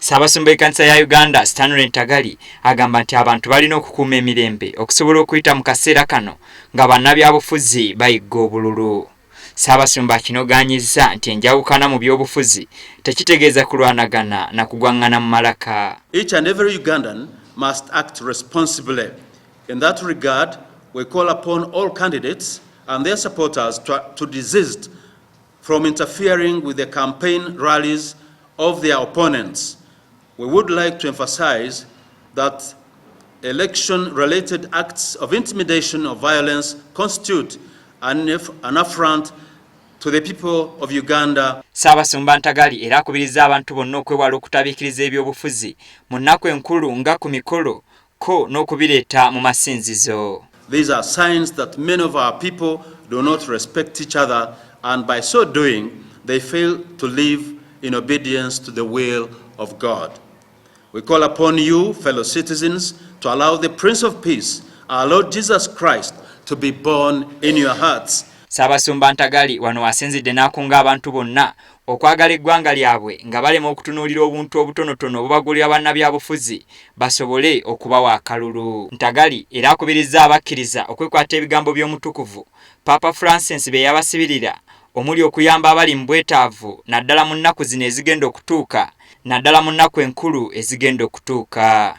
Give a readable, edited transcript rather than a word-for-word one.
Ssaabasumba w'ekkanisa ya Uganda Stanley Ntagali agamba nti abantu balina okukuuma emirembe okusobola okuyita mu kaseera kano nga bannabyabufuzi bayigga obululu. Ssaabasumba kinogaanyizza nti enjawukana mu by'obufuzi tekitegeeza kulwanagana na kugwaŋŋana mu malaka. Each and every Ugandan must act responsibly. In that regard, we call upon all candidates and their supporters to desist from interfering with the campaign rallies of their opponents. We would like to emphasize that election-related acts of intimidation or violence constitute an affront to the people of Uganda. Ssaabasumba Ntagali era akubiriza abantu bonna okwewala okutabiikiriza ebyobufuzi mu nnaku enkulu nga ku mikolo ko n'okubireeta mu masinzizo. These are signs that many of our people do not respect each other, and by so doing, they fail to live in obedience to the will of God. We call upon you, fellow citizens, to allow the Prince of Peace, our Lord Jesus Christ, to be born in your hearts. Ssaabasumba Ntagali wano asinzidde n'akunga abantu bonna okwagala eggwanga lyabwe nga balema okutunuulira obuntu obutonotono obubagulira bannabyabufuzi basobole okubawa akalulu. Ntagali era akubirizza abakkiriza okwekwata ebigambo by'omutukuvu Papa Francis bye yabasibirira omuli okuyamba abali mu bwetaavu naddala mu nnaku zino ezigenda okutuuka naddala mu nnaku enkulu ezigenda okutuuka.